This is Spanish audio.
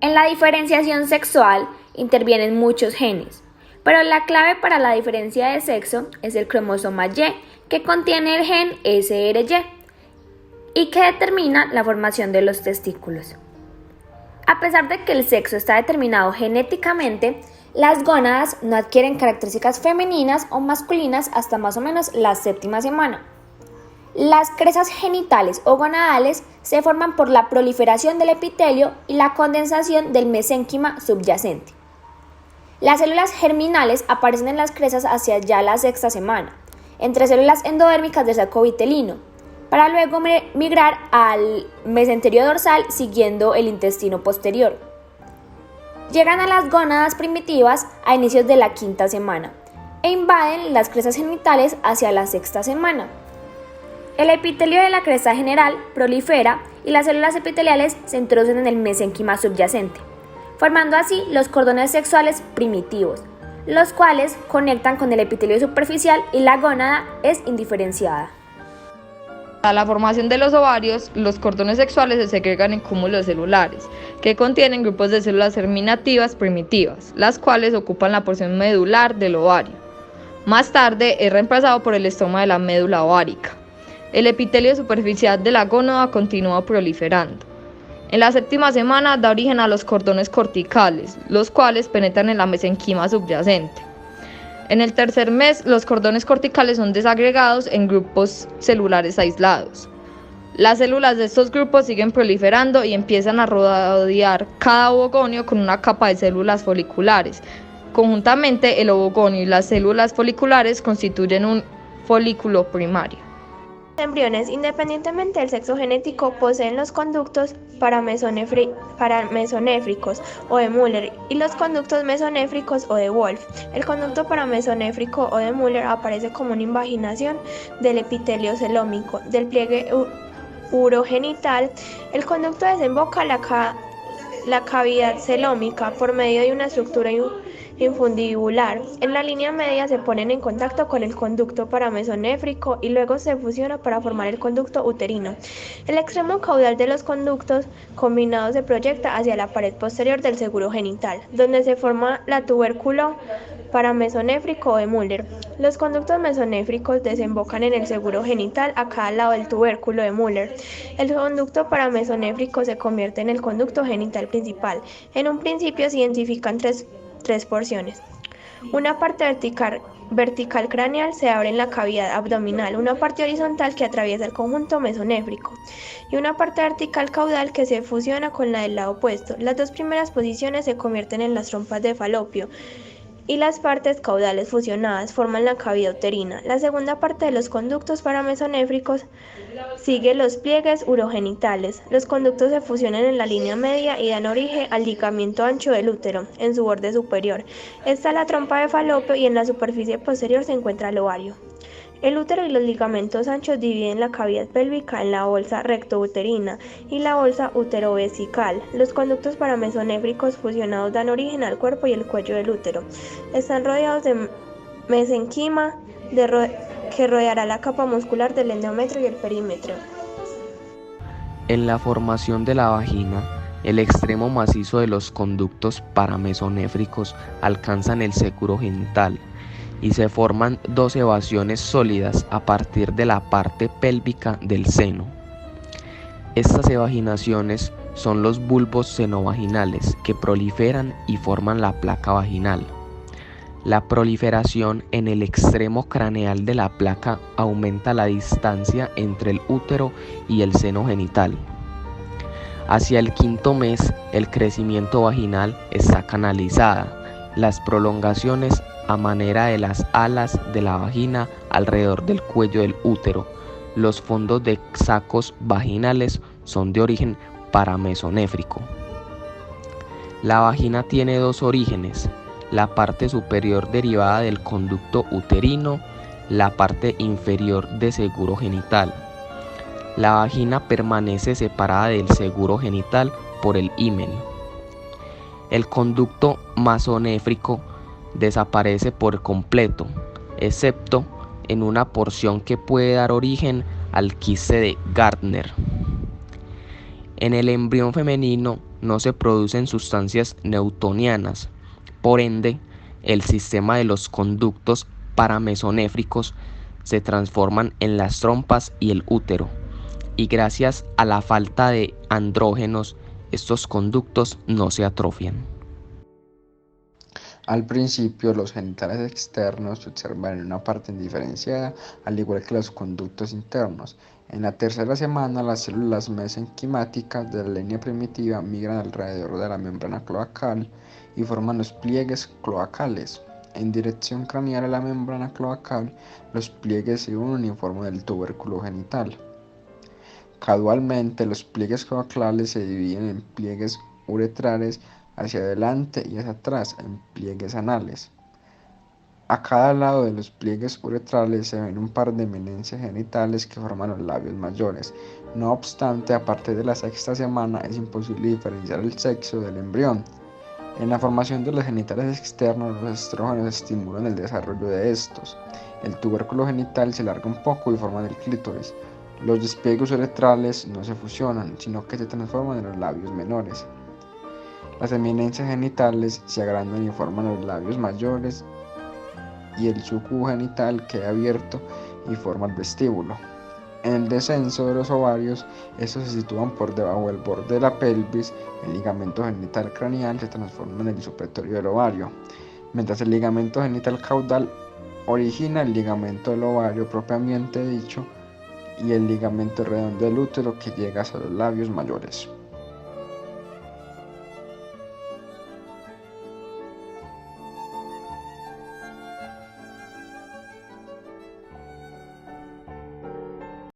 En la diferenciación sexual intervienen muchos genes, pero la clave para la diferencia de sexo es el cromosoma Y, que contiene el gen SRY y que determina la formación de los testículos. A pesar de que el sexo está determinado genéticamente, las gónadas no adquieren características femeninas o masculinas hasta más o menos la séptima semana. Las crestas genitales o gonadales se forman por la proliferación del epitelio y la condensación del mesénquima subyacente. Las células germinales aparecen en las crestas hacia ya la sexta semana, entre células endodérmicas del saco vitelino, para luego migrar al mesenterio dorsal siguiendo el intestino posterior. Llegan a las gónadas primitivas a inicios de la quinta semana e invaden las crestas genitales hacia la sexta semana. El epitelio de la cresta general prolifera y las células epiteliales se introducen en el mesénquima subyacente, formando así los cordones sexuales primitivos, los cuales conectan con el epitelio superficial y la gónada es indiferenciada. A la formación de los ovarios, los cordones sexuales se segregan en cúmulos celulares, que contienen grupos de células germinativas primitivas, las cuales ocupan la porción medular del ovario. Más tarde es reemplazado por el estoma de la médula ovárica. El epitelio superficial de la gónada continúa proliferando. En la séptima semana da origen a los cordones corticales, los cuales penetran en la mesenquima subyacente. En el tercer mes, los cordones corticales son desagregados en grupos celulares aislados. Las células de estos grupos siguen proliferando y empiezan a rodear cada ovogonio con una capa de células foliculares. Conjuntamente, el ovogonio y las células foliculares constituyen un folículo primario. Los embriones, independientemente del sexo genético, poseen los conductos paramesonéfricos o de Müller y los conductos mesonéfricos o de Wolff. El conducto paramesonéfrico o de Müller aparece como una invaginación del epitelio celómico del pliegue urogenital. El conducto desemboca la cavidad celómica por medio de una estructura infundibular. En la línea media se ponen en contacto con el conducto paramesonéfrico y luego se fusiona para formar el conducto uterino. El extremo caudal de los conductos combinados se proyecta hacia la pared posterior del seguro genital, donde se forma la tubérculo paramesonéfrico de Müller. Los conductos mesonéfricos desembocan en el seguro genital a cada lado del tubérculo de Müller. El conducto paramesonéfrico se convierte en el conducto genital principal. En un principio se identifican tres porciones. Una parte vertical craneal se abre en la cavidad abdominal, una parte horizontal que atraviesa el conjunto mesonéfrico y una parte vertical caudal que se fusiona con la del lado opuesto. Las dos primeras posiciones se convierten en las trompas de Falopio y las partes caudales fusionadas forman la cavidad uterina. La segunda parte de los conductos paramesonéfricos sigue los pliegues urogenitales. Los conductos se fusionan en la línea media y dan origen al ligamiento ancho del útero, en su borde superior. Está la trompa de Falopio y en la superficie posterior se encuentra el ovario. El útero y los ligamentos anchos dividen la cavidad pélvica en la bolsa rectouterina y la bolsa uterovesical. Los conductos paramesonéfricos fusionados dan origen al cuerpo y el cuello del útero. Están rodeados de mesenquima que rodeará la capa muscular del endometrio y el perímetro. En la formación de la vagina, el extremo macizo de los conductos paramesonéfricos alcanzan el seguro genital y se forman dos evasiones sólidas a partir de la parte pélvica del seno. Estas evaginaciones son los bulbos senovaginales que proliferan y forman la placa vaginal. La proliferación en el extremo craneal de la placa aumenta la distancia entre el útero y el seno genital. Hacia el quinto mes, el crecimiento vaginal está canalizada. Las prolongaciones a manera de las alas de la vagina alrededor del cuello del útero. Los fondos de sacos vaginales son de origen paramesonéfrico. La vagina tiene dos orígenes: la parte superior derivada del conducto uterino, la parte inferior de seguro genital. La vagina permanece separada del seguro genital por el himen. El conducto masonéfrico desaparece por completo, excepto en una porción que puede dar origen al quiste de Gardner. En el embrión femenino, no se producen sustancias newtonianas. Por ende, el sistema de los conductos paramesonéfricos se transforman en las trompas y el útero, y gracias a la falta de andrógenos, estos conductos no se atrofian. Al principio, los genitales externos se observan en una parte indiferenciada, al igual que los conductos internos. En la tercera semana, las células mesenquimáticas de la línea primitiva migran alrededor de la membrana cloacal y forman los pliegues cloacales. En dirección craneal a la membrana cloacal, los pliegues se unen y forman el tubérculo genital. Caudalmente, los pliegues cloacales se dividen en pliegues uretrales hacia adelante y hacia atrás, en pliegues anales. A cada lado de los pliegues uretrales se ven un par de eminencias genitales que forman los labios mayores. No obstante, a partir de la sexta semana es imposible diferenciar el sexo del embrión. En la formación de los genitales externos, los estrógenos estimulan el desarrollo de estos. El tubérculo genital se alarga un poco y forma el clítoris. Los despliegues uretrales no se fusionan, sino que se transforman en los labios menores. Las eminencias genitales se agrandan y forman los labios mayores y el sucubo genital queda abierto y forma el vestíbulo. En el descenso de los ovarios, estos se sitúan por debajo del borde de la pelvis. El ligamento genital craneal se transforma en el supletorio del ovario, mientras el ligamento genital caudal origina el ligamento del ovario propiamente dicho y el ligamento redondo del útero que llega hasta los labios mayores.